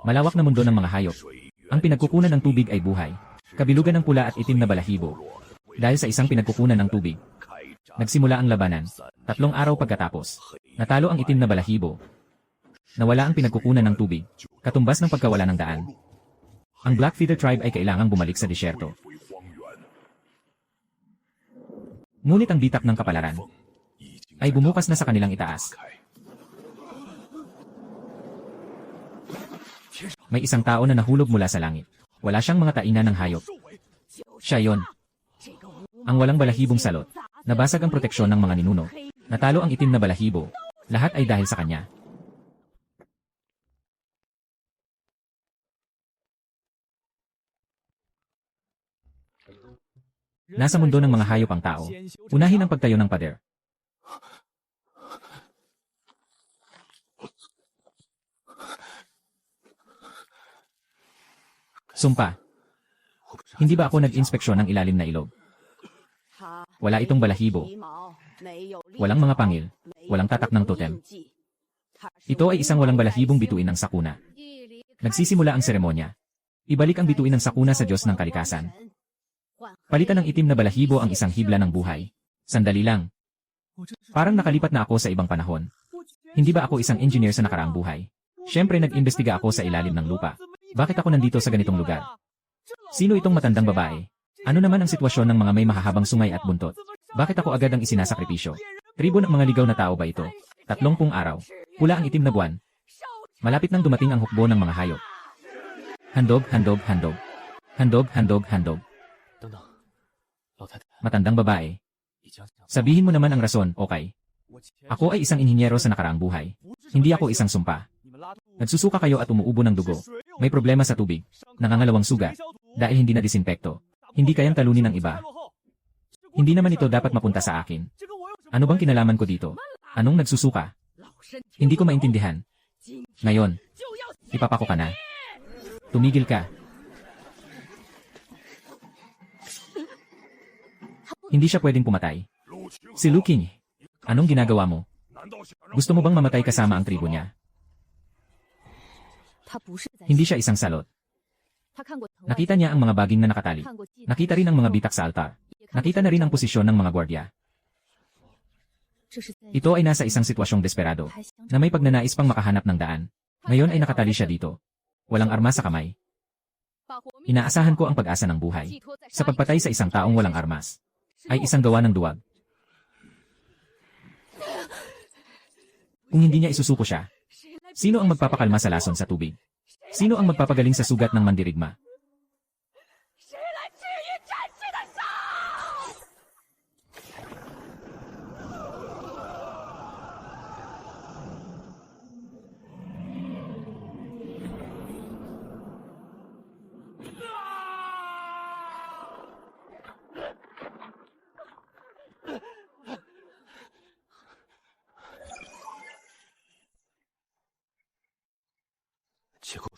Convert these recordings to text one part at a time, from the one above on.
Malawak na mundo ng mga hayop. Ang pinagkukunan ng tubig ay buhay. Kabilugan ng pula at itim na balahibo. Dahil sa isang pinagkukunan ng tubig, nagsimula ang labanan. 3 araw pagkatapos, natalo ang itim na balahibo. Nawala ang pinagkukunan ng tubig, katumbas ng pagkawala ng daan. Ang Blackfeather tribe ay kailangang bumalik sa disyerto. Ngunit ang bitak ng kapalaran ay bumukas na sa kanilang itaas. May isang tao na nahulog mula sa langit. Wala siyang mga taina ng hayop. Siya yon. Ang walang balahibong salot. Nabasag ang proteksyon ng mga ninuno. Natalo ang itim na balahibo. Lahat ay dahil sa kanya. Nasa mundo ng mga hayop ang tao. Unahin ang pagtayo ng pader. Sumpa. Hindi ba ako nag-inspeksyon ng ilalim na ilog? Wala itong balahibo. Walang mga pangil. Walang tatak ng totem. Ito ay isang walang balahibong bituin ng sakuna. Nagsisimula ang seremonya. Ibalik ang bituin ng sakuna sa Diyos ng kalikasan. Palitan ng itim na balahibo ang isang hibla ng buhay. Sandali lang. Parang nakalipat na ako sa ibang panahon. Hindi ba ako isang engineer sa nakaraang buhay? Siyempre nag-imbestiga ako sa ilalim ng lupa. Bakit ako nandito sa ganitong lugar? Sino itong matandang babae? Ano naman ang sitwasyon ng mga may mahahabang sungay at buntot? Bakit ako agad ang isinasakripisyo? Tribo ng mga ligaw na tao ba ito? 30 araw. Pula ang itim na buwan. Malapit nang dumating ang hukbo ng mga hayop. Handog, handog, handog. Handog, handog, handog. Matandang babae. Sabihin mo naman ang rason, okay? Ako ay isang inhinyero sa nakaraang buhay. Hindi ako isang sumpa. Nagsusuka kayo at umuubo ng dugo. May problema sa tubig. Nangangalawang sugat. Dahil hindi na disinfekto. Hindi kayang talunin ng iba. Hindi naman ito dapat mapunta sa akin. Ano bang kinalaman ko dito? Anong nagsusuka? Hindi ko maintindihan. Ngayon, ipapako ka na. Tumigil ka. Hindi siya pwedeng pumatay. Si Lu Qing, anong ginagawa mo? Gusto mo bang mamatay kasama ang tribo niya? Hindi siya isang salot. Nakita niya ang mga baging na nakatali. Nakita rin ang mga bitak sa altar. Nakita na rin ang posisyon ng mga gwardya. Ito ay nasa isang sitwasyong desperado, na may pagnanais pang makahanap ng daan. Ngayon ay nakatali siya dito. Walang armas sa kamay. Inaasahan ko ang pag-asa ng buhay. Sa pagpatay sa isang taong walang armas, ay isang gawa ng duwag. Kung hindi niya isusuko siya, sino ang magpapakalma sa lason sa tubig? Sino ang magpapagaling sa sugat ng mandirigma?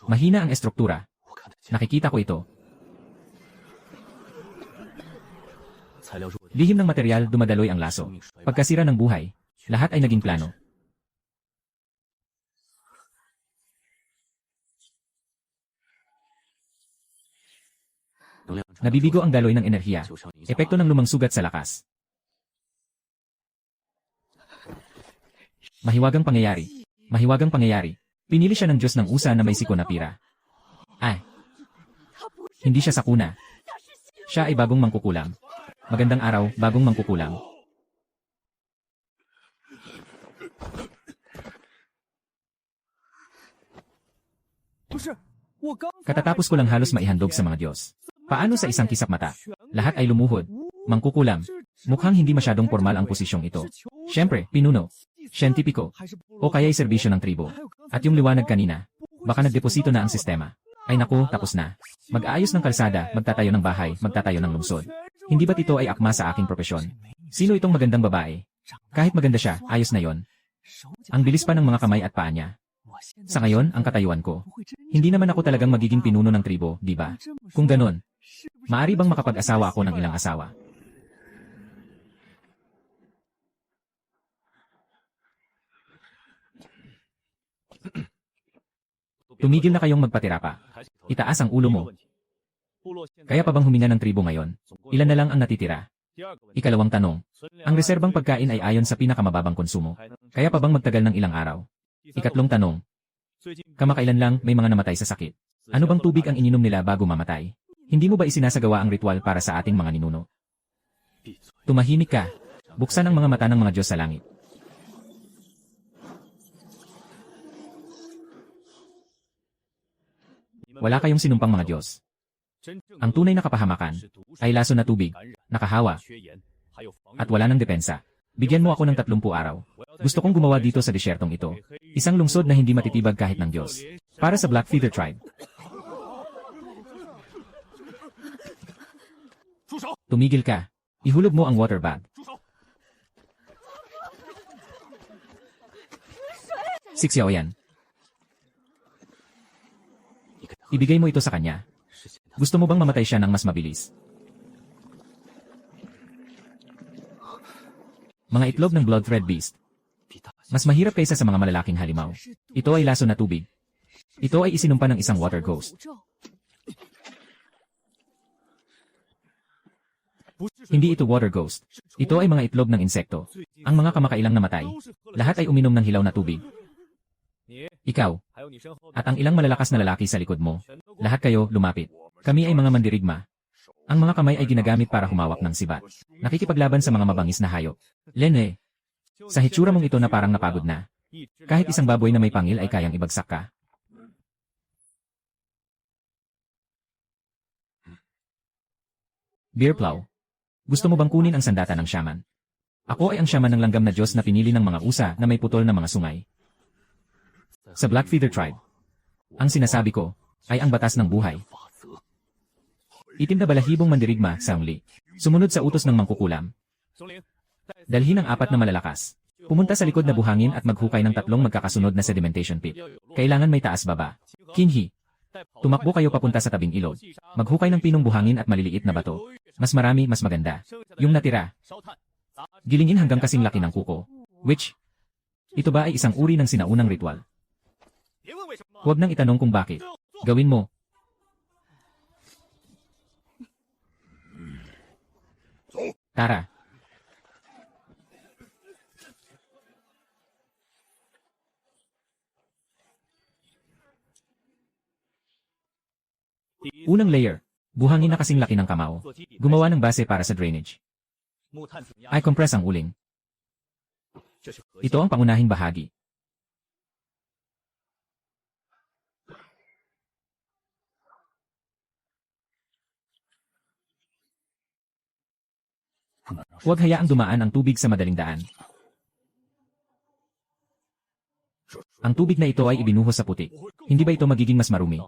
Mahina ang estruktura. Nakikita ko ito. Lihim ng material, dumadaloy ang laso. Pagkasira ng buhay, lahat ay naging plano. Nabibigo ang daloy ng enerhiya. Epekto ng lumang sugat sa lakas. Mahiwagang pangyayari. Mahiwagang pangyayari. Pinili siya ng Diyos ng Usa na may siko na pira. Ay! Hindi siya sakuna. Siya ay bagong mangkukulam. Magandang araw, bagong mangkukulam. Katatapos ko lang halos maihandog sa mga Diyos. Paano sa isang kisap mata? Lahat ay lumuhod. Mangkukulam. Mukhang hindi masyadong formal ang posisyong ito. Siyempre, pinuno. Siyentipiko. O kaya'y serbisyo ng tribo. At yung liwanag kanina, baka nagdeposito na ang sistema. Ay naku, tapos na. Mag-aayos ng kalsada, magtatayo ng bahay, magtatayo ng lungsod. Hindi ba't ito ay akma sa aking propesyon? Sino itong magandang babae? Kahit maganda siya, ayos na yon. Ang bilis pa ng mga kamay at paa niya. Sa ngayon, ang katayuan ko. Hindi naman ako talagang magiging pinuno ng tribo, di ba? Kung ganon, maari bang makapag-asawa ako ng ilang asawa? Tumigil na kayong magpatira pa. Itaas ang ulo mo. Kaya pa bang huminga ng tribo ngayon? Ilan na lang ang natitira? Ikalawang tanong. Ang reserbang pagkain ay ayon sa pinakamababang konsumo. Kaya pa bang magtagal ng ilang araw? Ikatlong tanong. Kamakailan lang may mga namatay sa sakit. Ano bang tubig ang ininom nila bago mamatay? Hindi mo ba isinasagawa ang ritual para sa ating mga ninuno? Tumahimik ka. Buksan ang mga mata ng mga Diyos sa langit. Wala kayong sinumpang mga Diyos. Ang tunay na kapahamakan ay laso na tubig, nakahawa, at wala ng depensa. Bigyan mo ako ng 30 araw. Gusto kong gumawa dito sa desyertong ito. Isang lungsod na hindi matitibag kahit ng Diyos. Para sa Blackfeather Tribe. Tumigil ka. Ihulog mo ang water bag. Siksyaw yan. Ibigay mo ito sa kanya. Gusto mo bang mamatay siya ng mas mabilis? Mga itlog ng blood-red beast. Mas mahirap kaysa sa mga malalaking halimaw. Ito ay laso na tubig. Ito ay isinumpa ng isang water ghost. Hindi ito water ghost. Ito ay mga itlog ng insekto. Ang mga kamakailang namatay. Lahat ay uminom ng hilaw na tubig. Ikaw, at ang ilang malalakas na lalaki sa likod mo, lahat kayo lumapit. Kami ay mga mandirigma. Ang mga kamay ay ginagamit para humawak ng sibat. Nakikipaglaban sa mga mabangis na hayop. Lene, sa hitsura mong ito na parang napagod na. Kahit isang baboy na may pangil ay kayang ibagsak ka. Bearplow. Gusto mo bang kunin ang sandata ng shaman? Ako ay ang shaman ng langgam na Diyos na pinili ng mga usa na may putol na mga sungay. Sa Blackfeather Tribe, ang sinasabi ko ay ang batas ng buhay. Itim na balahibong mandirigma, Saungli. Sumunod sa utos ng mangkukulam. Dalhin ang 4 na malalakas. Pumunta sa likod na buhangin at maghukay ng 3 magkakasunod na sedimentation pit. Kailangan may taas-baba. Kinhi. Tumakbo kayo papunta sa tabing ilog. Maghukay ng pinong buhangin at maliliit na bato. Mas marami, mas maganda. Yung natira. Gilingin hanggang kasing laki ng kuko. Which? Ito ba ay isang uri ng sinaunang ritual? Huwag nang itanong kung bakit. Gawin mo. Tara. Unang layer. Buhangin na kasing laki ng kamao. Gumawa ng base para sa drainage. Ay compress ang uling. Ito ang pangunahing bahagi. Huwag hayaang dumaan ang tubig sa madaling daan. Ang tubig na ito ay ibinuhos sa putik. Hindi ba ito magiging mas marumi?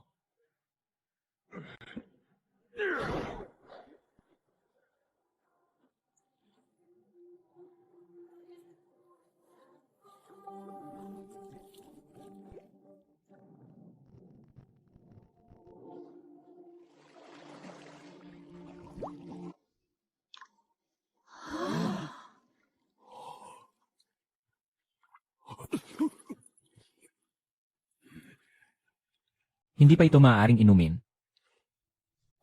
Hindi pa ito maaaring inumin.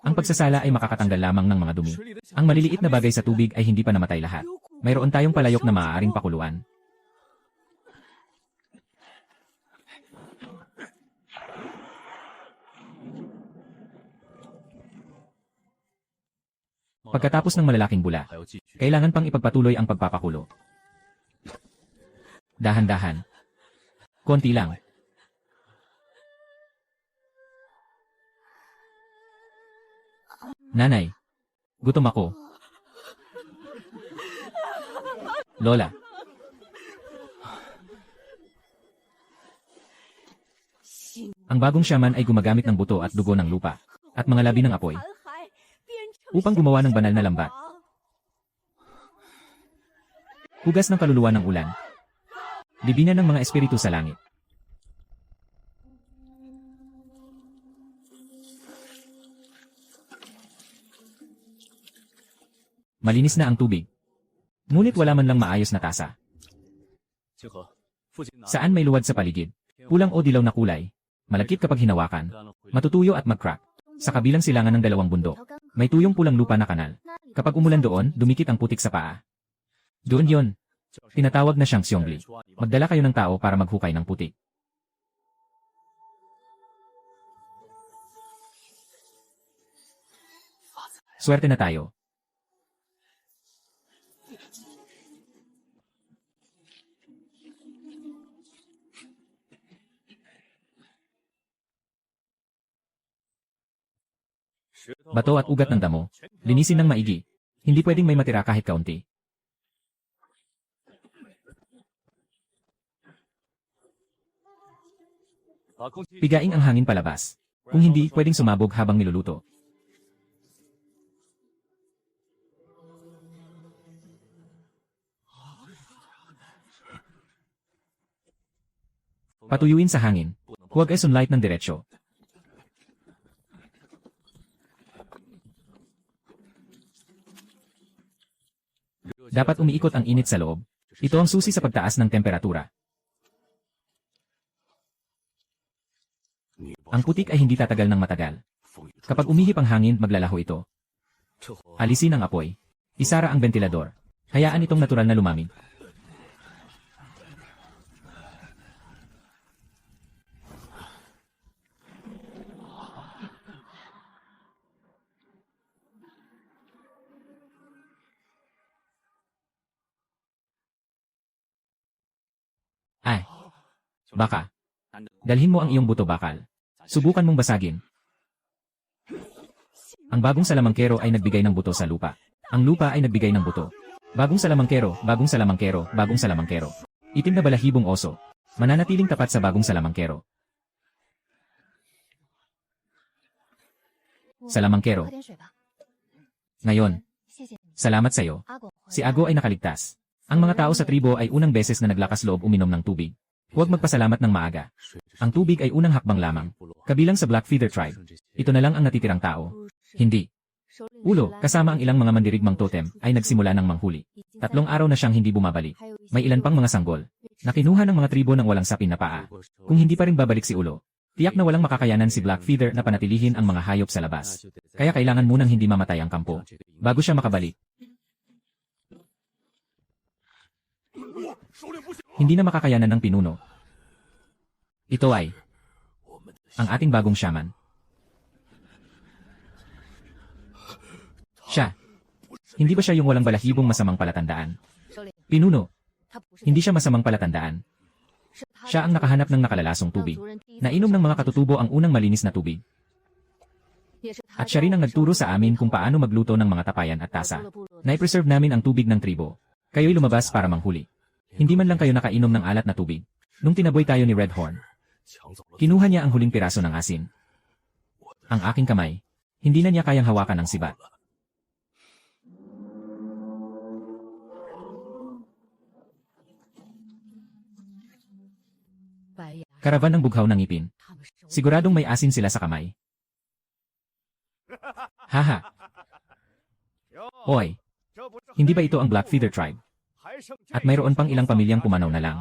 Ang pagsasala ay makakatanggal lamang ng mga dumi. Ang maliliit na bagay sa tubig ay hindi pa namatay lahat. Mayroon tayong palayok na maaaring pakuluan. Pagkatapos ng malalaking bula, kailangan pang ipagpatuloy ang pagpapakulo. Dahan-dahan. Konti lang. Nanay, gutom ako. Lola. Ang bagong shaman ay gumagamit ng buto at dugo ng lupa, at mga labi ng apoy, upang gumawa ng banal na lambat. Hugas ng kaluluwa ng ulan. Libina ng mga espiritu sa langit. Malinis na ang tubig. Ngunit wala man lang maayos na tasa. Saan may luwad sa paligid? Pulang o dilaw na kulay. Malagkit kapag hinawakan. Matutuyo at mag-crack. Sa kabilang silangan ng dalawang bundok, may tuyong pulang lupa na kanal. Kapag umulan doon, dumikit ang putik sa paa. Doon yon. Tinatawag na siyang Xiongli. Magdala kayo ng tao para maghukay ng putik. Swerte na tayo. Bato at ugat ng damo. Linisin ng maigi. Hindi pwedeng may matira kahit kaunti. Pigaing ang hangin palabas. Kung hindi, pwedeng sumabog habang niluluto. Patuyuin sa hangin. Huwag ay sunlight ng diretsyo. Dapat umiikot ang init sa loob. Ito ang susi sa pagtaas ng temperatura. Ang putik ay hindi tatagal ng matagal. Kapag umihip ang hangin, maglalaho ito. Alisin ang apoy. Isara ang ventilador. Hayaan itong natural na lumamig. Ay. Baka. Dalhin mo ang iyong buto bakal. Subukan mong basagin. Ang bagong salamangkero ay nagbigay ng buto sa lupa. Ang lupa ay nagbigay ng buto. Bagong salamangkero, bagong salamangkero, bagong salamangkero. Itim na balahibong oso. Mananatiling tapat sa bagong salamangkero. Salamangkero. Ngayon. Salamat sa'yo. Si Ago ay nakaligtas. Ang mga tao sa tribo ay unang beses na naglakas loob uminom ng tubig. Huwag magpasalamat ng maaga. Ang tubig ay unang hakbang lamang. Kabilang sa Blackfeather tribe. Ito na lang ang natitirang tao. Hindi. Ulo, kasama ang ilang mga mandirigmang totem, ay nagsimula ng manghuli. 3 araw na siyang hindi bumabalik. May ilan pang mga sanggol. Nakinuha ng mga tribo ng walang sapin na paa. Kung hindi pa rin babalik si Ulo, tiyak na walang makakayanan si Blackfeather na panatilihin ang mga hayop sa labas. Kaya kailangan munang hindi mamatay ang kampo. Bago siya makabalik. Hindi na makakayanan ng pinuno. Ito ay ang ating bagong shaman. Siya. Hindi ba siya yung walang balahibong masamang palatandaan? Pinuno. Hindi siya masamang palatandaan. Siya ang nakahanap ng nakalalasong tubig. Nainom ng mga katutubo ang unang malinis na tubig. At siya rin ang nagturo sa amin kung paano magluto ng mga tapayan at tasa. Na-preserve namin ang tubig ng tribo. Kayo'y lumabas para manghuli. Hindi man lang kayo nakainom ng alat na tubig. Nung tinaboy tayo ni Redhorn, kinuha niya ang huling piraso ng asin. Ang aking kamay, hindi na niya kayang hawakan ang sibat. Karavan ng bughaw ng ngipin. Siguradong may asin sila sa kamay. Haha. Oy. Hindi ba ito ang Blackfeather tribe? At mayroon pang ilang pamilyang pumanaw na lang.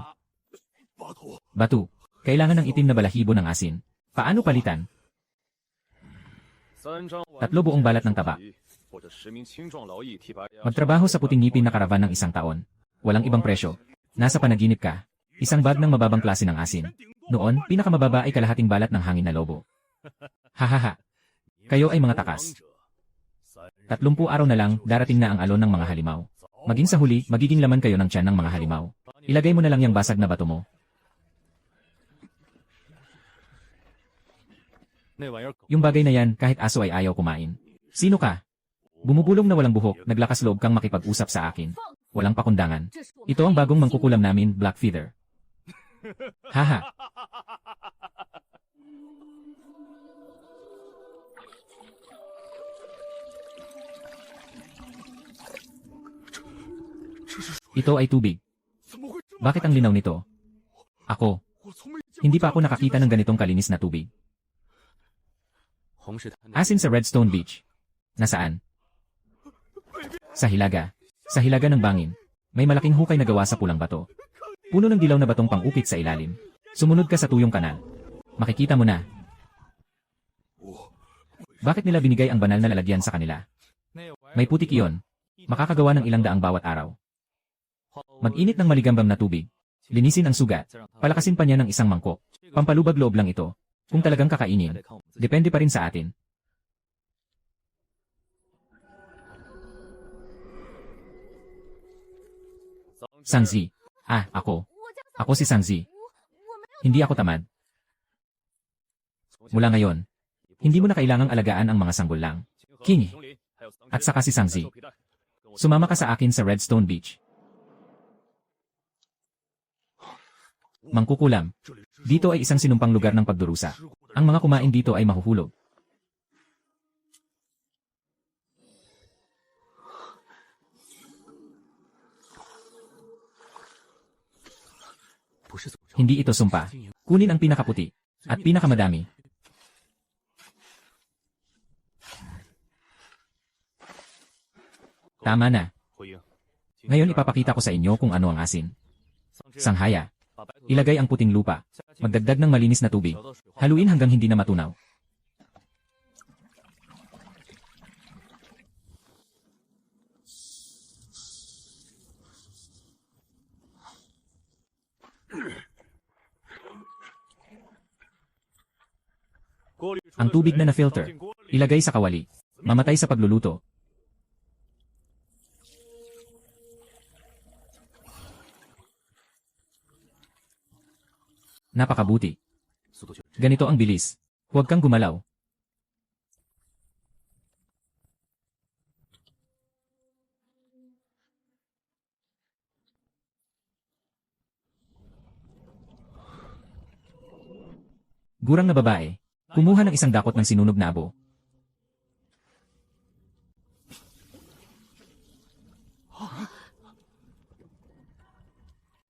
Batu. Kailangan ng itim na balahibo ng asin. Paano palitan? 3 buong balat ng taba. Magtrabaho sa puting ngipin na karavan ng 1 taon. Walang ibang presyo. Nasa panaginip ka. 1 bag ng mababang klase ng asin. Noon, pinakamababa ay kalahating balat ng hangin na lobo. Hahaha. Kayo ay mga takas. 30 araw na lang, darating na ang alon ng mga halimaw. Maging sa huli, magiging laman kayo ng tiyan ng mga halimaw. Ilagay mo na lang yung basag na bato mo. Yung bagay na yan, kahit aso ay ayaw kumain. Sino ka? Bumubulong na walang buhok, naglakas loob kang makipag-usap sa akin. Walang pakundangan. Ito ang bagong mangkukulam namin, Blackfeather. Haha. Ito ay tubig. Bakit ang linaw nito? Ako. Hindi pa ako nakakita ng ganitong kalinis na tubig. Asin sa Redstone Beach. Nasaan? Sa hilaga. Sa hilaga ng bangin. May malaking hukay na gawa sa pulang bato. Puno ng dilaw na batong pang-upit sa ilalim. Sumunod ka sa tuyong kanal. Makikita mo na. Bakit nila binigay ang banal na lalagyan sa kanila? May putik iyon. Makakagawa ng ilang daang bawat araw. Mag-init ng maligambang na tubig. Linisin ang sugat. Palakasin pa niya ng isang mangkok. Pampalubag loob lang ito. Kung talagang kakainin, depende pa rin sa atin. Sangzi. Ako. Ako si Sangzi. Hindi ako tamad. Mula ngayon, hindi mo na kailangang alagaan ang mga sanggol lang. King. At saka si Sangzi. Sumama ka sa akin sa Redstone Beach. Mangkukulam. Dito ay isang sinumpang lugar ng pagdurusa. Ang mga kumain dito ay mahuhulog. Hindi ito sumpa. Kunin ang pinakaputi. At pinakamadami. Tama na. Ngayon ipapakita ko sa inyo kung ano ang asin. Sanghaya. Ilagay ang puting lupa. Magdagdag ng malinis na tubig. Haluin hanggang hindi na matunaw. Ang tubig na na-filter, ilagay sa kawali. Mamatay sa pagluluto. Napakabuti. Ganito ang bilis. Huwag kang gumalaw. Gurang na babae. Kumuha ng isang dakot ng sinunog na abo.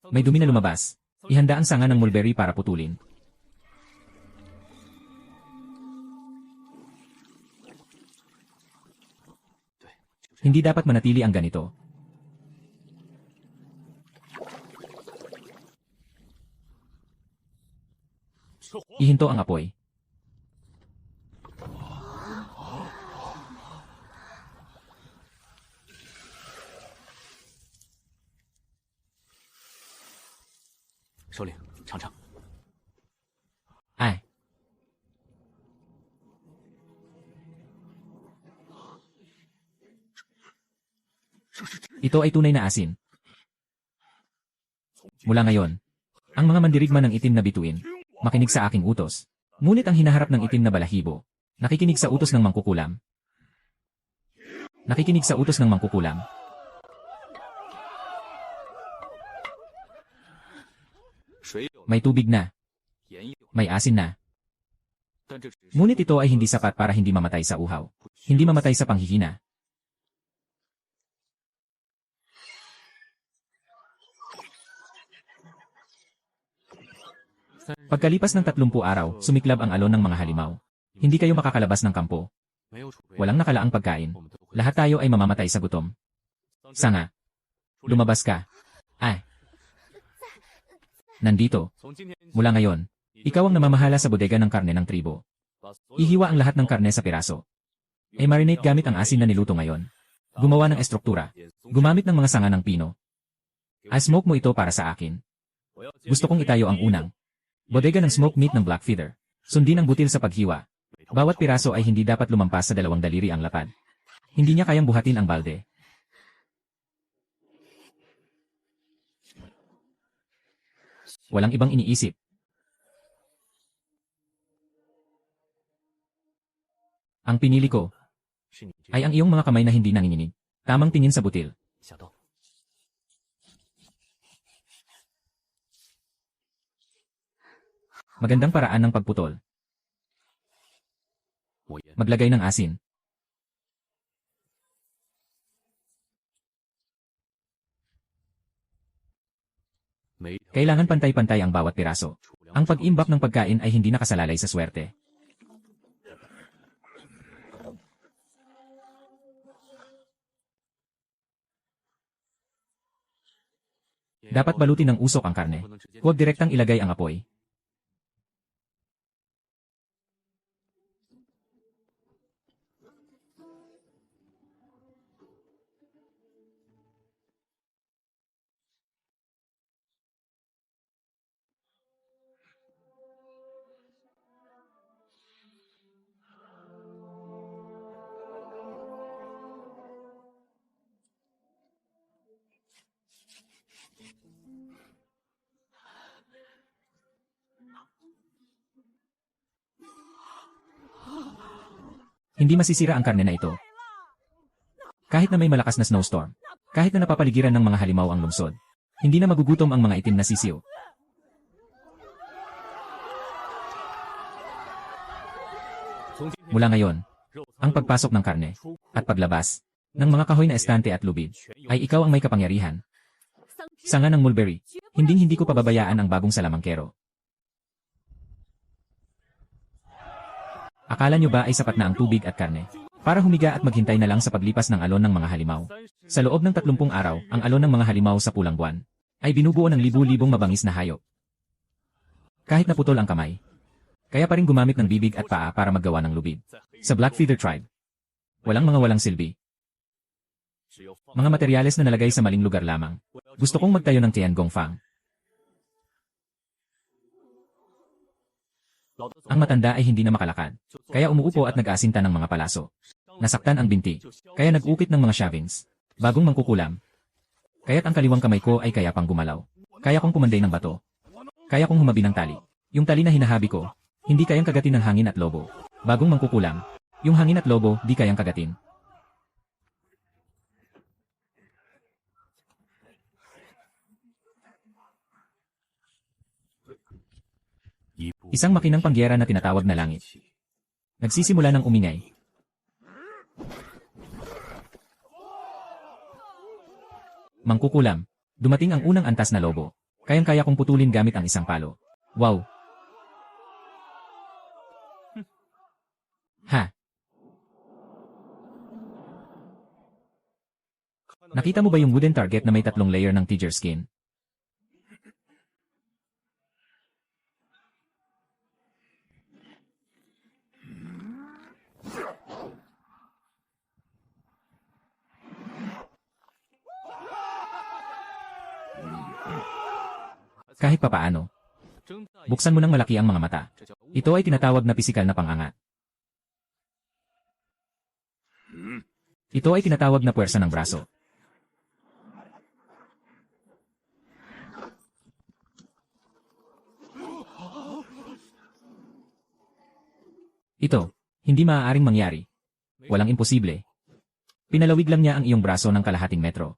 May dumi na lumabas. Ihanda ang sanga ng mulberry para putulin. Hindi dapat manatili ang ganito. Ihinto ang apoy. Ay. Ito ay tunay na asin. Mula ngayon, ang mga mandirigma ng itim na bituin, makinig sa aking utos. Ngunit ang hinaharap ng itim na balahibo, nakikinig sa utos ng mangkukulam. Nakikinig sa utos ng mangkukulam. May tubig na. May asin na. Ngunit ito ay hindi sapat para hindi mamatay sa uhaw. Hindi mamatay sa panghihina. Pagkalipas ng 30 araw, sumiklab ang alon ng mga halimaw. Hindi kayo makakalabas ng kampo. Walang nakalaang pagkain. Lahat tayo ay mamamatay sa gutom. Sanga. Lumabas ka. Ay. Nandito. Mula ngayon, ikaw ang namamahala sa bodega ng karne ng tribo. Ihiwa ang lahat ng karne sa piraso. I-marinate gamit ang asin na niluto ngayon. Gumawa ng estruktura. Gumamit ng mga sanga ng pino. I-smoke mo ito para sa akin. Gusto kong itayo ang unang bodega ng smoked meat ng Blackfeather. Sundin ang butil sa paghiwa. Bawat piraso ay hindi dapat lumampas sa 2 daliri ang lapad. Hindi niya kayang buhatin ang balde. Walang ibang iniisip. Ang pinili ko ay ang iyong mga kamay na hindi nanginginig. Tamang tingin sa butil. Magandang paraan ng pagputol. Maglagay ng asin. Kailangan pantay-pantay ang bawat piraso. Ang pag-imbak ng pagkain ay hindi nakasalalay sa swerte. Dapat balutin ng usok ang karne. Huwag direktang ilagay ang apoy. Hindi masisira ang karne na ito. Kahit na may malakas na snowstorm, kahit na napapaligiran ng mga halimaw ang lungsod, hindi na magugutom ang mga itim na sisiw. Mula ngayon, ang pagpasok ng karne at paglabas ng mga kahoy na estante at lubid ay ikaw ang may kapangyarihan. Sanga ng mulberry, hindi ko pababayaan ang bagong salamangkero. Akala nyo ba ay sapat na ang tubig at karne para humiga at maghintay na lang sa paglipas ng alon ng mga halimaw? Sa loob ng 30 araw, ang alon ng mga halimaw sa pulang buwan ay binubuo ng libu-libong mabangis na hayop. Kahit naputol ang kamay, kaya pa rin gumamit ng bibig at paa para maggawa ng lubid. Sa Blackfeather tribe, walang silbi. Mga materyales na nalagay sa maling lugar lamang. Gusto kong magtayo ng Tiangong Fang. Ang matanda ay hindi na makalakad, kaya umuupo at nag-aasinta ng mga palaso. Nasaktan ang binti, kaya nag-ukit ng mga shavings. Bagong mangkukulam. Kaya't ang kaliwang kamay ko ay kaya pang gumalaw. Kaya kong kumanday ng bato. Kaya kong humabi ng tali. Yung tali na hinahabi ko, hindi kayang kagatin ng hangin at lobo. Bagong mangkukulam. Yung hangin at lobo, di kayang kagatin. Isang makinang pangyera na tinatawag na langit. Nagsisimula ng umingay. Mangkukulam. Dumating ang unang antas na lobo. Kayang-kaya kong putulin gamit ang isang palo. Wow! Ha? Nakita mo ba yung wooden target na may 3 layer ng tiger skin? Kahit papaano. Buksan mo ng malaki ang mga mata. Ito ay tinatawag na pisikal na pangangat. Ito ay tinatawag na puwersa ng braso. Ito, hindi maaaring mangyari. Walang imposible. Pinalawig lang niya ang iyong braso ng kalahating metro.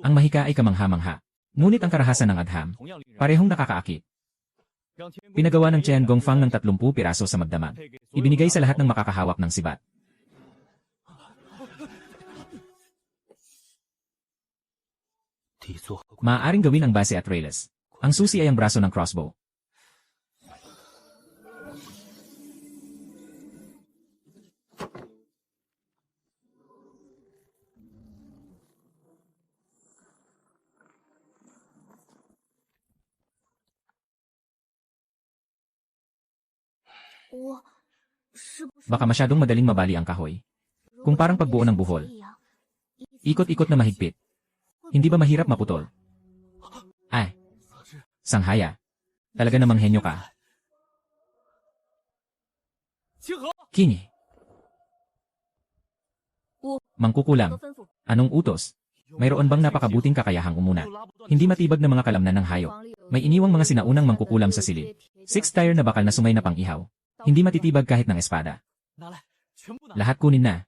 Ang mahika ay kamangha-mangha. Ngunit ang karahasan ng adham, parehong nakakaakit. Pinagawa ng Chen Gongfang ng 30 piraso sa magdamag. Ibinigay sa lahat ng makakahawak ng sibat. Maaaring gawin ang base at rails. Ang susi ay ang braso ng crossbow. Baka masyadong madaling mabali ang kahoy. Kung parang pagbuo ng buhol. Ikot-ikot na mahigpit. Hindi ba mahirap maputol? Ay! Sanghaya. Talaga namang henyo ka. Kingi. Mangkukulam. Anong utos? Mayroon bang napakabuting kakayahang umunat? Hindi matibag na mga kalamnan ng hayop. May iniwang mga sinaunang mangkukulam sa silid. 6-tire na bakal na sumay na pang-ihaw. Hindi matitibag kahit ng espada. Lahat kunin na.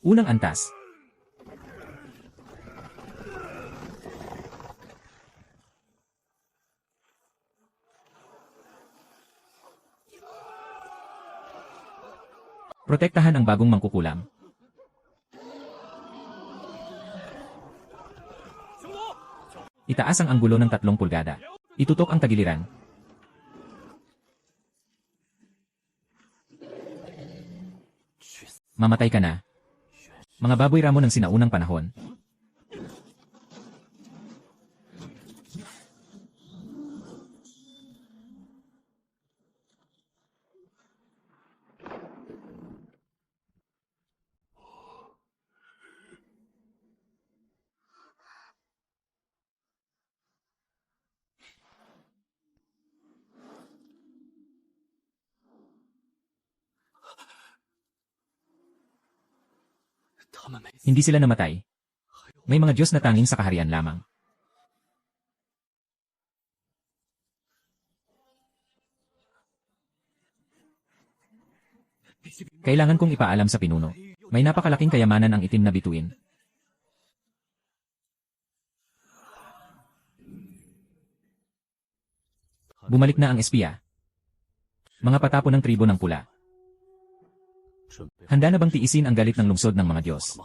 Unang antas. Protektahan ang bagong mangkukulam. Itaas ang anggulo ng 3 pulgada. Itutok ang tagiliran. Mamatay ka na. Mga baboy ramo ng sinaunang panahon. Hindi sila namatay. May mga Diyos na tanging sa kaharian lamang. Kailangan kong ipaalam sa pinuno. May napakalaking kayamanan ang itim na bituin. Bumalik na ang espiya. Mga patapo ng tribo ng pula. Handa na bang tiisin ang galit ng lungsod ng mga Diyos?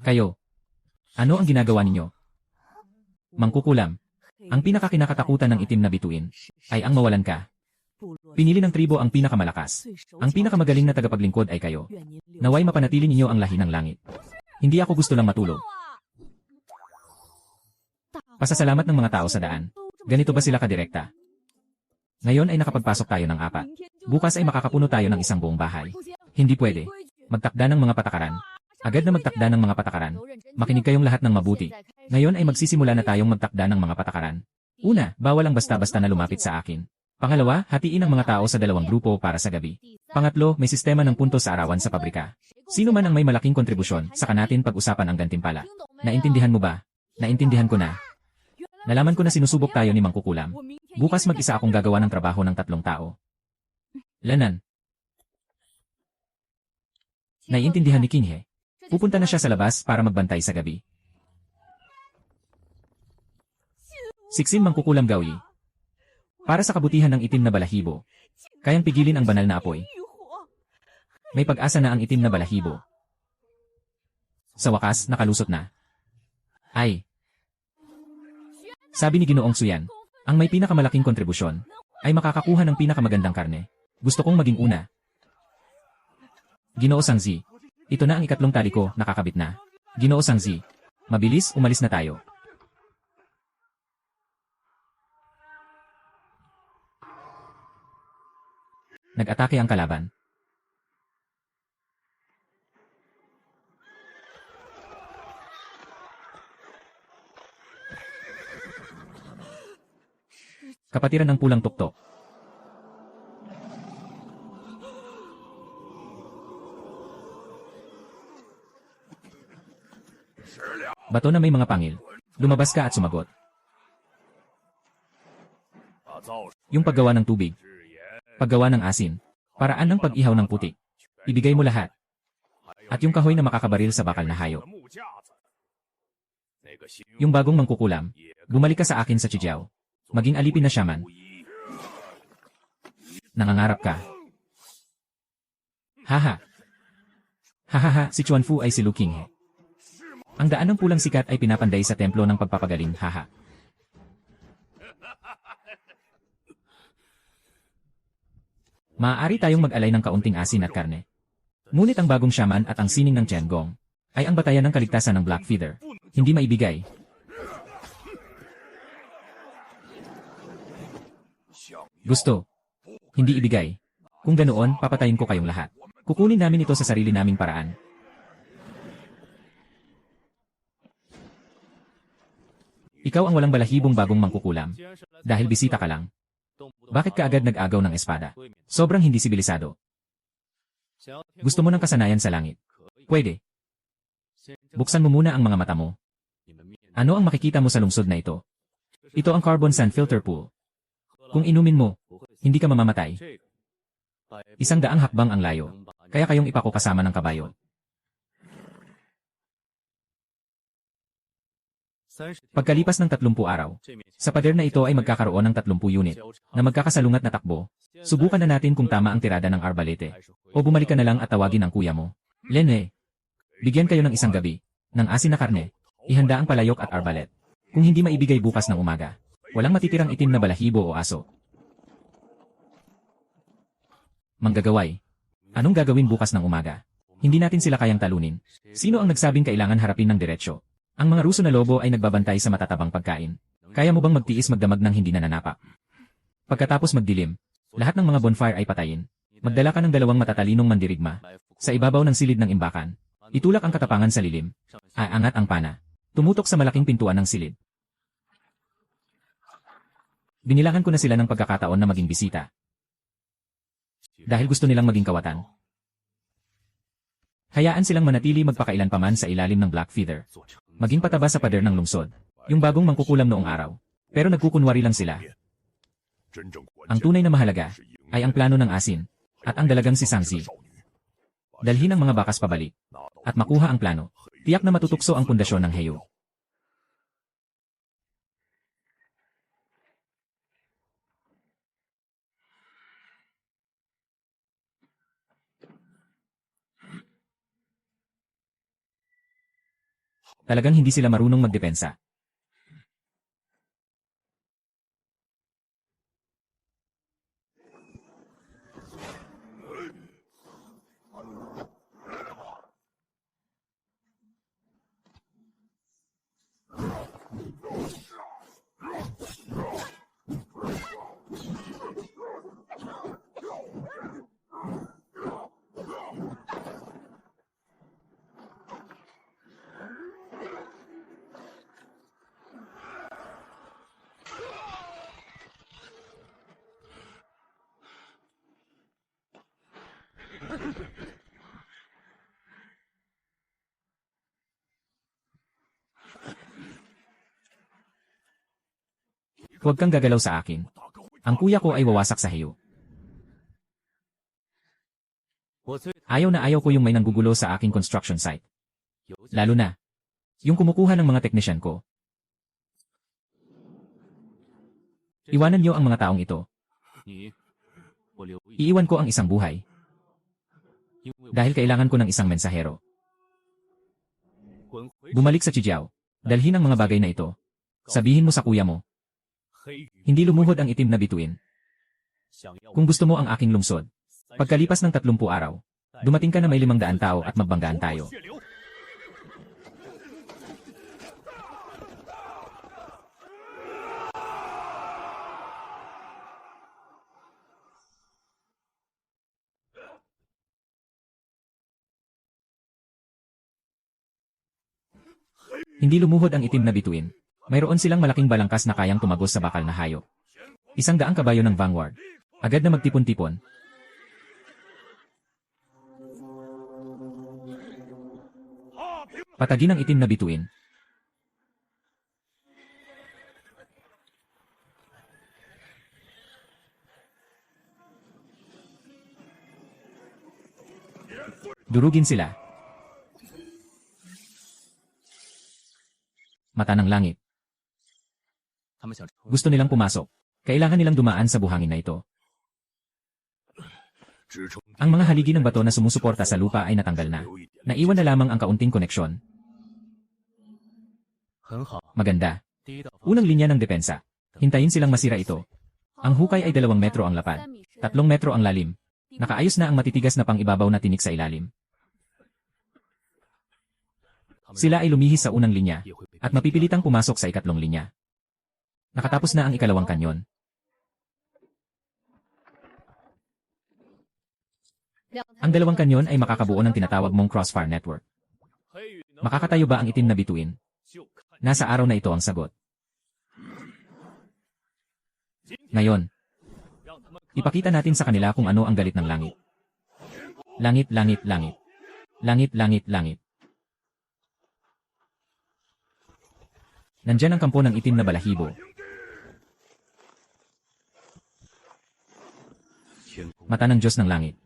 Kayo, ano ang ginagawa ninyo? Mangkukulam. Ang pinakakinakatakutan ng itim na bituin ay ang mawalan ka. Pinili ng tribo ang pinakamalakas. Ang pinakamagaling na tagapaglingkod ay kayo. Naway mapanatili ninyo ang lahi ng langit. Hindi ako gusto lang matulog. Pasasalamat ng mga tao sa daan. Ganito ba sila kadirekta? Ngayon ay nakapagpasok tayo ng 4. Bukas ay makakapuno tayo ng isang buong bahay. Hindi pwede. Magtakda ng mga patakaran. Agad na magtakda ng mga patakaran. Makinig kayong lahat ng mabuti. Ngayon ay magsisimula na tayong magtakda ng mga patakaran. Una, bawal ang basta-basta na lumapit sa akin. Pangalawa, hatiin ang mga tao sa 2 grupo para sa gabi. Pangatlo, may sistema ng puntos sa arawan sa pabrika. Sino man ang may malaking kontribusyon, saka natin pag-usapan ang gantimpala. Naintindihan mo ba? Naintindihan ko na. Nalaman ko na sinusubok tayo ni Mangkukulam. Bukas mag-isa akong gagawa ng trabaho ng 3 tao. Lanan. Naiintindihan ni Kinghe. Pupunta na siya sa labas para magbantay sa gabi. Siksin Mangkukulam Gawi. Para sa kabutihan ng itim na balahibo, kayang pigilin ang banal na apoy. May pag-asa na ang itim na balahibo. Sa wakas, nakalusot na. Ay. Sabi ni Ginoong Suyan, ang may pinakamalaking kontribusyon ay makakakuha ng pinakamagandang karne. Gusto kong maging una. Ginoo Sangzi. Ito na ang 3 tali ko, nakakabit na. Ginoo Sangzi. Mabilis, umalis na tayo. Nag-atake ang kalaban. Kapatiran ng pulang tuktok. Bato na may mga pangil. Lumabas ka at sumagot. Yung paggawa ng tubig. Paggawa ng asin. Paraan ng pag-ihaw ng putik. Ibigay mo lahat. At yung kahoy na makakabaril sa bakal na hayop. Yung bagong Mangkukulam. Bumalik ka sa akin sa Chijiao. Maging alipin na shaman. Nangangarap ka. Haha. Hahaha, si Chuanfu ay si Lu Qinghe. Ang daan ng pulang sikat ay pinapanday sa templo ng pagpapagaling, haha. Maaari tayong mag-alay ng kaunting asin at karne. Ngunit ang bagong shaman at ang sining ng Tiangong ay ang batayan ng kaligtasan ng Black Feather. Hindi maibigay. Gusto. Hindi ibigay. Kung ganoon, papatayin ko kayong lahat. Kukunin namin ito sa sarili naming paraan. Ikaw ang walang balahibong bagong Mangkukulam. Dahil bisita ka lang. Bakit ka agad nag-agaw ng espada? Sobrang hindi sibilisado. Gusto mo ng kasanayan sa langit? Pwede. Buksan mo muna ang mga mata mo. Ano ang makikita mo sa lungsod na ito? Ito ang carbon sand filter pool. Kung inumin mo, hindi ka mamamatay. 100 hakbang ang layo. Kaya kayong ipako kasama ng kabayo. Pagkalipas ng 30 araw, sa pader na ito ay magkakaroon ng 30 unit na magkakasalungat na takbo. Subukan na natin kung tama ang tirada ng arbalete. O bumalik ka na lang at tawagin ang kuya mo. Lene, bigyan kayo ng isang gabi ng asin na karne. Ihanda ang palayok at arbalet. Kung hindi maibigay bukas ng umaga, walang matitirang itim na balahibo o aso. Manggagaway. Anong gagawin bukas ng umaga? Hindi natin sila kayang talunin. Sino ang nagsabing kailangan harapin ng diretsyo? Ang mga Ruso na lobo ay nagbabantay sa matatabang pagkain. Kaya mo bang magtiis magdamag ng hindi nananapak? Pagkatapos magdilim, lahat ng mga bonfire ay patayin. Magdala ka ng 2 matatalinong mandirigma. Sa ibabaw ng silid ng imbakan. Itulak ang katapangan sa lilim. Aangat ang pana. Tumutok sa malaking pintuan ng silid. Binilangan ko na sila ng pagkakataon na maging bisita. Dahil gusto nilang maging kawatan. Hayaan silang manatili magpakailanpaman sa ilalim ng Black Feather. Maging pataba sa pader ng lungsod. Yung bagong mangkukulam noong araw. Pero nagkukunwari lang sila. Ang tunay na mahalaga ay ang plano ng asin at ang dalagang si Sangzi. Dalhin ang mga bakas pabalik at makuha ang plano. Tiyak na matutukso ang pundasyon ng Heyo. Talagang hindi sila marunong magdepensa. Huwag kang gagalaw sa akin. Ang kuya ko ay wawasak sa Heyo. Ayaw na ayaw ko yung may nanggugulo sa aking construction site. Lalo na, yung kumukuha ng mga teknisyan ko. Iwanan niyo ang mga taong ito. Iiwan ko ang isang buhay. Dahil kailangan ko ng isang mensahero. Bumalik sa Chijiao. Dalhin ang mga bagay na ito. Sabihin mo sa kuya mo. Hindi lumuhod ang itim na bituin. Kung gusto mo ang aking lungsod, pagkalipas ng 30 araw, dumating ka na may 500 tao at magbanggaan tayo. Hindi lumuhod ang itim na bituin. Mayroon silang malaking balangkas na kayang tumagos sa bakal na hayop. 100 kabayo ng Vanguard. Agad na magtipon-tipon. Patagin ang itim na bituin. Durugin sila. Mata ng langit. Gusto nilang pumasok. Kailangan nilang dumaan sa buhangin na ito. Ang mga haligi ng bato na sumusuporta sa lupa ay natanggal na. Naiwan na lamang ang kaunting koneksyon. Maganda. Unang linya ng depensa. Hintayin silang masira ito. Ang hukay ay 2 metro ang lapad. 3 metro ang lalim. Nakaayos na ang matitigas na pang-ibabaw na tinik sa ilalim. Sila ay lumihis sa unang linya at mapipilitang pumasok sa ikatlong linya. Nakatapos na ang ikalawang kanyon. Ang 2 kanyon ay makakabuo ng tinatawag mong crossfire network. Makakatayo ba ang itim na bituin? Nasa araw na ito ang sagot. Ngayon, ipakita natin sa kanila kung ano ang galit ng langit. Langit, langit, langit. Langit, langit, langit. Nandyan ang kampo ng itim na balahibo. Mata ng Diyos ng langit.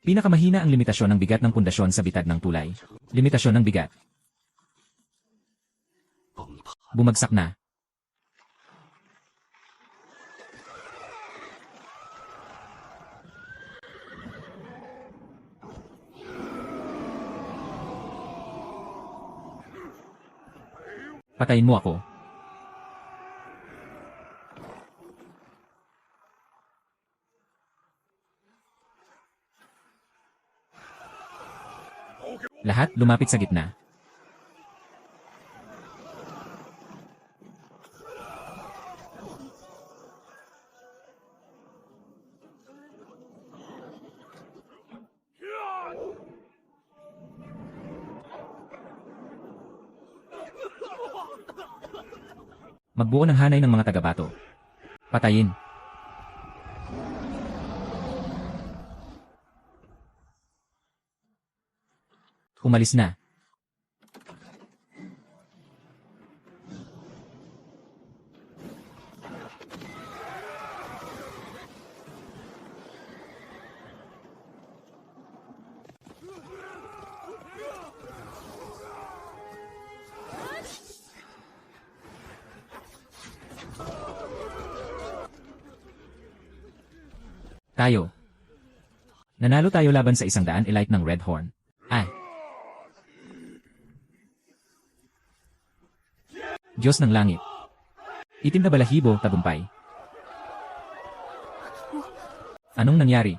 Pinakamahina ang limitasyon ng bigat ng pundasyon sa bitad ng tulay. Limitasyon ng bigat. Bumagsak na. Patayin mo ako. Lahat lumapit sa gitna. Magbuo ng hanay ng mga taga-bato. Patayin. Umalis na. Tayo. Nanalo tayo laban sa 100 elite ng Red Horn. Ay. Diyos ng langit. Itim na balahibo, tagumpay. Anong nangyari?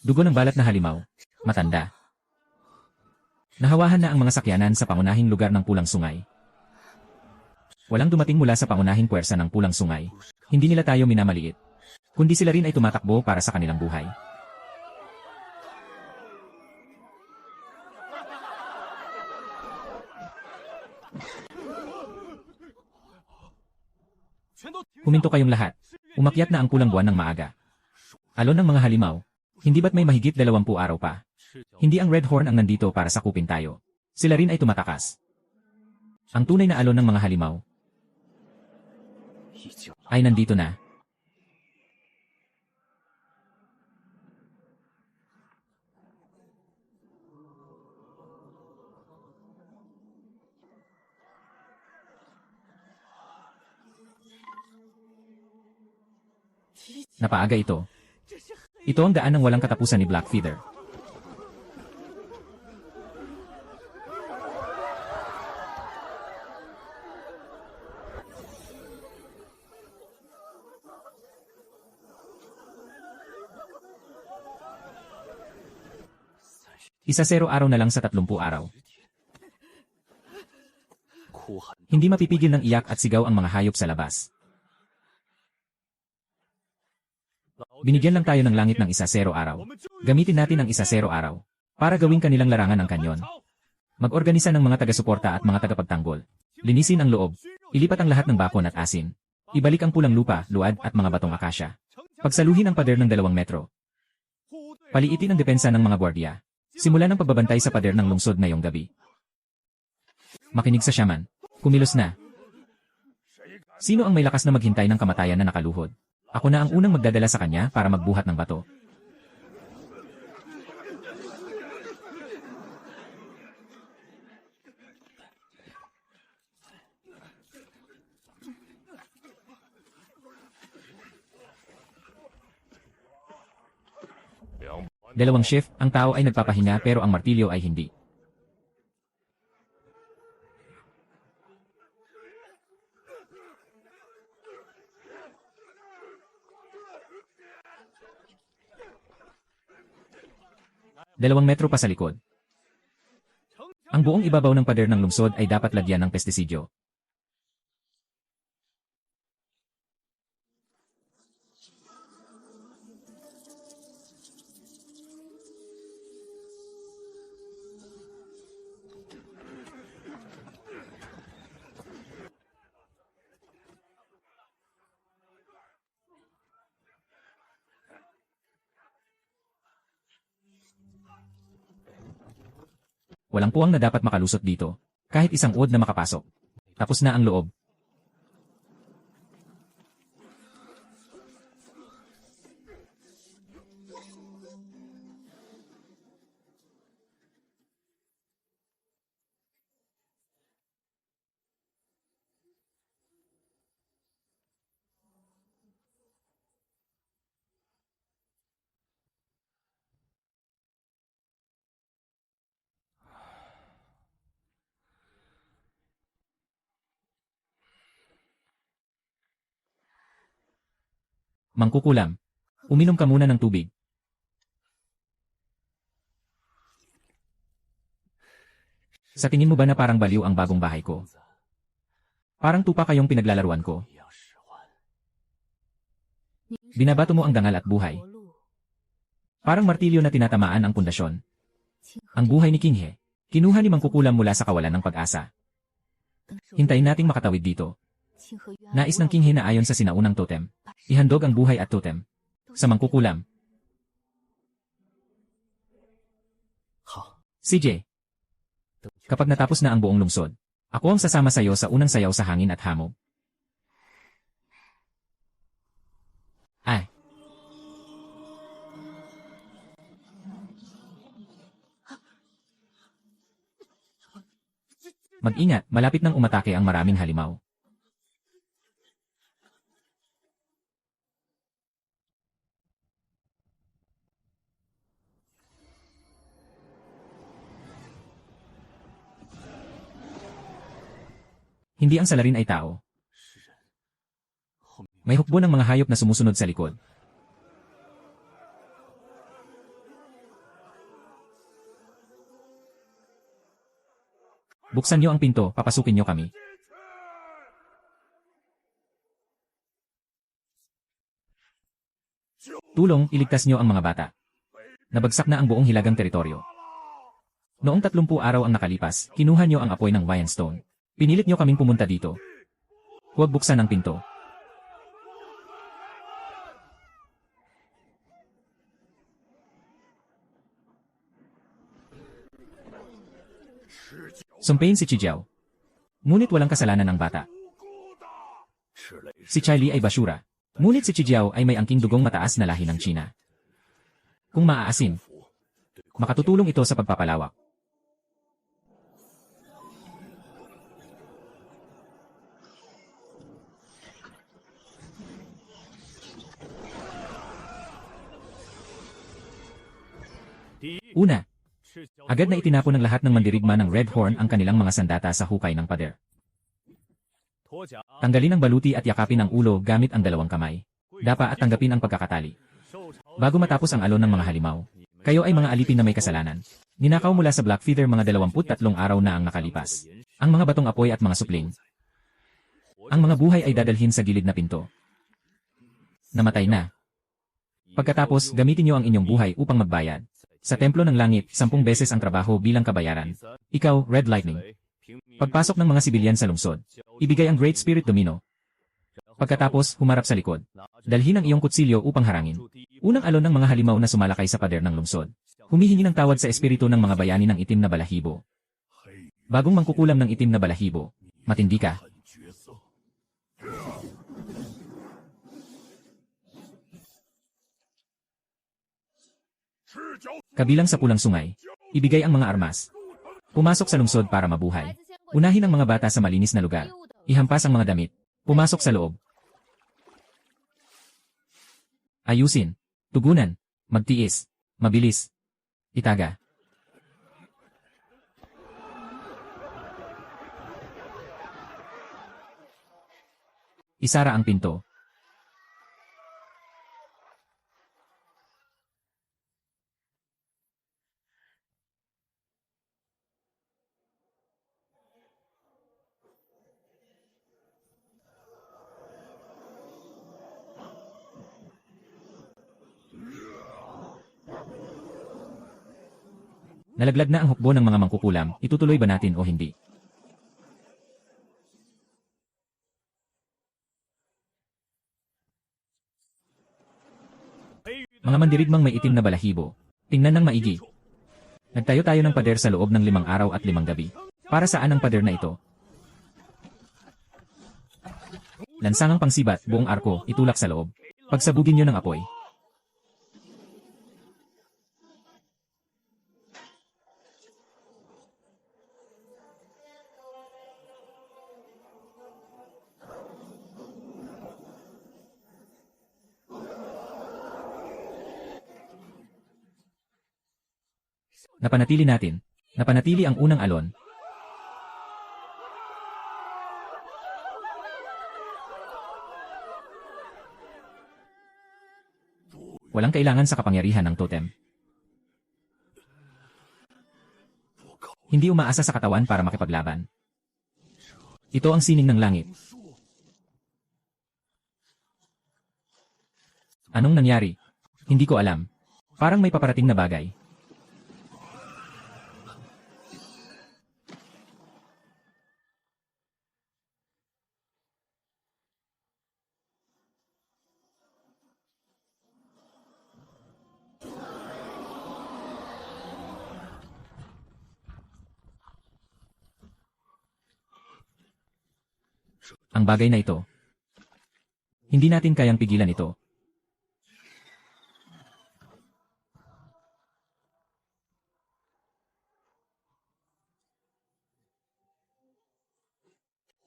Dugo ng balat na halimaw. Matanda. Nahawahan na ang mga sakyanan sa pangunahing lugar ng Pulang Sungay. Walang dumating mula sa pangunahing puwersa ng Pulang Sungay. Hindi nila tayo minamaliit. Kundi sila rin ay tumatakbo para sa kanilang buhay. Huminto kayong lahat. Umakyat na ang pulang buwan ng maaga. Alon ng mga halimaw. Hindi ba't may mahigit 20 araw pa? Hindi ang Red Horn ang nandito para sakupin tayo. Sila rin ay tumatakas. Ang tunay na alon ng mga halimaw ay nandito na. Napaaga ito. Ito ang daan ng walang katapusan ni Blackfeather. Isa 0 araw na lang sa 30 araw. Hindi mapipigil ng iyak at sigaw ang mga hayop sa labas. Binigyan lang tayo ng langit ng 1 0 araw. Gamitin natin ang 1 0 araw para gawing kanilang larangan ng kanyon. Mag-organisa ng mga taga-suporta at mga tagapagtanggol. Linisin ang loob. Ilipat ang lahat ng bakon at asin. Ibalik ang pulang lupa, luad at mga batong akasya. Pagsaluhin ang pader ng 2 metro. Paliitin ang depensa ng mga gwardiya. Simulan ang pagbabantay sa pader ng lungsod ngayong gabi. Makinig sa shaman. Kumilos na. Sino ang may lakas na maghintay ng kamatayan na nakaluhod? Ako na ang unang magdadala sa kanya para magbuhat ng bato. Dalawang shift, ang tao ay nagpapahinga pero ang martilyo ay hindi. Dalawang metro pa sa likod. Ang buong ibabaw ng pader ng lungsod ay dapat lagyan ng pestisidyo. Walang puwang na dapat makalusot dito. Kahit isang uod na makapasok. Tapos na ang loob. Mangkukulam. Uminom ka muna ng tubig. Sa tingin mo ba na parang baliw ang bagong bahay ko? Parang tupa kayong pinaglalaruan ko. Binabato mo ang dangal at buhay. Parang martilyo na tinatamaan ang pundasyon. Ang buhay ni King He, kinuha ni Mangkukulam mula sa kawalan ng pag-asa. Hintayin nating makatawid dito. Nais ng King He na ayon sa sinaunang totem, ihandog ang buhay at totem sa Mangkukulam. CJ, kapag natapos na ang buong lungsod, ako ang sasama sa iyo sa unang sayaw sa hangin at hamog. Ay. Mag-ingat, malapit nang umatake ang maraming halimaw. Hindi ang salarin ay tao. May hukbo ng mga hayop na sumusunod sa likod. Buksan niyo ang pinto, papasukin niyo kami. Tulong, iligtas niyo ang mga bata. Nabagsak na ang buong hilagang teritoryo. Noong 30 araw ang nakalipas, kinuha niyo ang apoy ng Wyanstone. Pinilit niyo kaming pumunta dito. Huwag buksan ang pinto. Sumpain si Chijiao. Ngunit walang kasalanan ng bata. Si Charlie ay basura. Ngunit si Chijiao ay may angking dugong mataas na lahi ng China. Kung maaasin, makatutulong ito sa pagpapalawak. Una, agad na itinapon ng lahat ng mandirigma ng Red Horn ang kanilang mga sandata sa hukay ng pader. Tanggalin ang baluti at yakapin ang ulo gamit ang dalawang kamay. Dapa at tanggapin ang pagkakatali. Bago matapos ang alon ng mga halimaw, kayo ay mga alipin na may kasalanan. Ninakaw mula sa Blackfeather mga 23 araw na ang nakalipas. Ang mga batong apoy at mga supling. Ang mga buhay ay dadalhin sa gilid na pinto. Namatay na. Pagkatapos, gamitin niyo ang inyong buhay upang magbayad. Sa Templo ng Langit, 10 beses ang trabaho bilang kabayaran. Ikaw, Red Lightning. Pagpasok ng mga sibilyan sa lungsod, ibigay ang Great Spirit Domino. Pagkatapos, humarap sa likod. Dalhin ang iyong kutsilyo upang harangin. Unang alon ng mga halimaw na sumalakay sa pader ng lungsod. Humihingi ng tawad sa espiritu ng mga bayani ng itim na balahibo. Bagong mangkukulam ng itim na balahibo, matindi ka. Kabilang sa pulang sungay, ibigay ang mga armas. Pumasok sa lungsod para mabuhay. Unahin ang mga bata sa malinis na lugar. Ihampas ang mga damit. Pumasok sa loob. Ayusin. Tugunan. Magtiis. Mabilis. Itaga. Isara ang pinto. Nalaglag na ang hukbo ng mga mangkukulam, itutuloy ba natin o hindi? Mga mandirigmang may itim na balahibo, tingnan ng maigi. Nagtayo tayo ng pader sa loob ng 5 araw at 5 gabi. Para saan ang pader na ito? Lansangang pangsibat, buong arko, itulak sa loob. Pagsabugin niyo ng apoy. Napanatili natin. Napanatili ang unang alon. Walang kailangan sa kapangyarihan ng totem. Hindi umaasa sa katawan para makipaglaban. Ito ang sining ng langit. Anong nangyari? Hindi ko alam. Parang may paparating na bagay. Ang bagay na ito. Hindi natin kayang pigilan ito.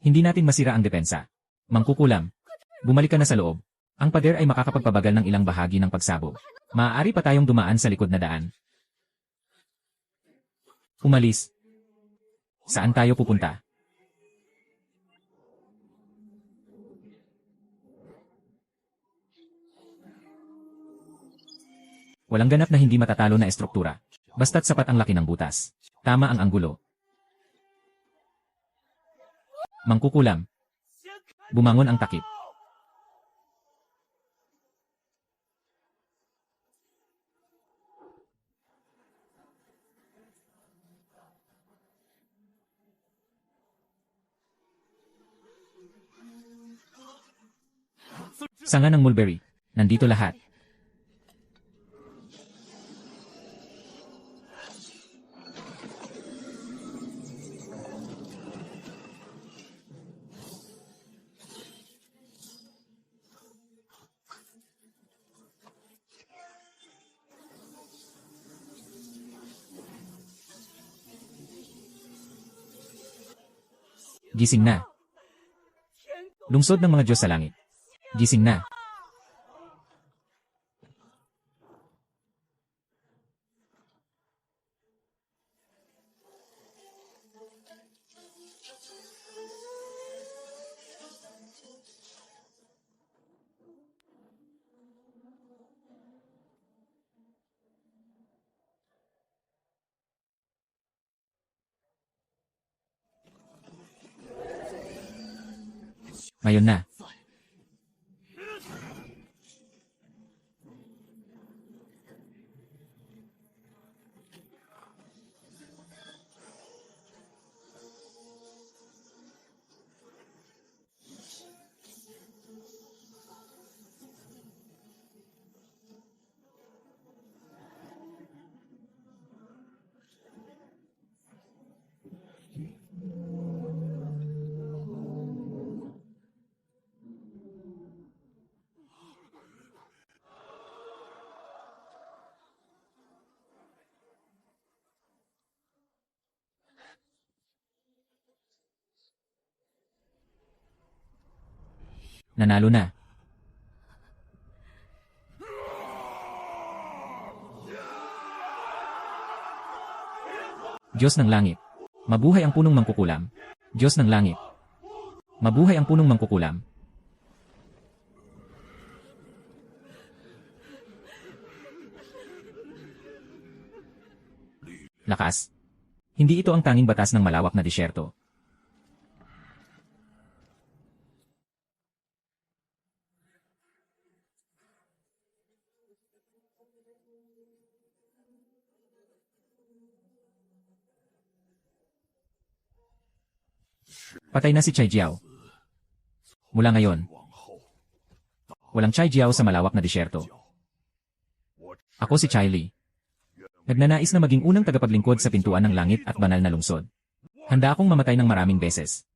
Hindi natin masira ang depensa. Mangkukulam. Bumalik ka na sa loob. Ang pader ay makakapagpabagal ng ilang bahagi ng pagsabog. Maaari pa tayong dumaan sa likod na daan. Umalis. Saan tayo pupunta? Walang ganap na hindi matatalo na estruktura. Basta't sapat ang laki ng butas. Tama ang anggulo. Mangkukulam. Bumangon ang takip. Sanga ng mulberry. Nandito lahat. Gising na. Lungsod ng mga Diyos sa langit. Gising na. Ngayon na. Nanalo na. Diyos ng langit. Mabuhay ang punong mangkukulam. Diyos ng langit. Mabuhay ang punong mangkukulam. Lakas. Hindi ito ang tanging batas ng malawak na disyerto. Patay na si Chai Jiao. Mula ngayon, walang Chai Jiao sa malawak na disyerto. Ako si Chai Li. Nagnanais na maging unang tagapaglingkod sa pintuan ng langit at banal na lungsod. Handa akong mamatay ng maraming beses.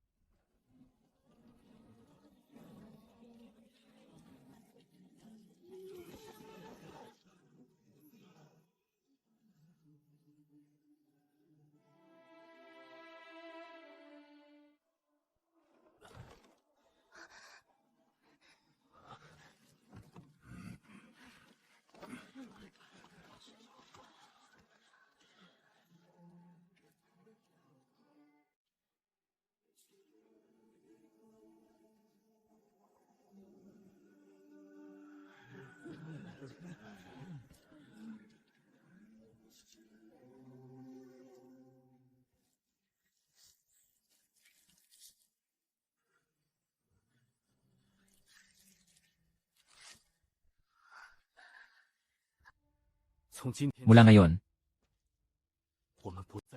Mula ngayon,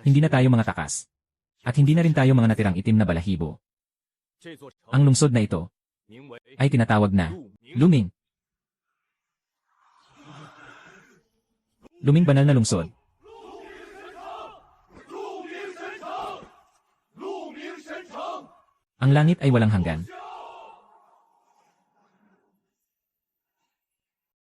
hindi na tayo mga takas. At hindi na rin tayo mga natirang itim na balahibo. Ang lungsod na ito ay tinatawag na Luming. Luming banal na lungsod. Ang langit ay walang hanggan.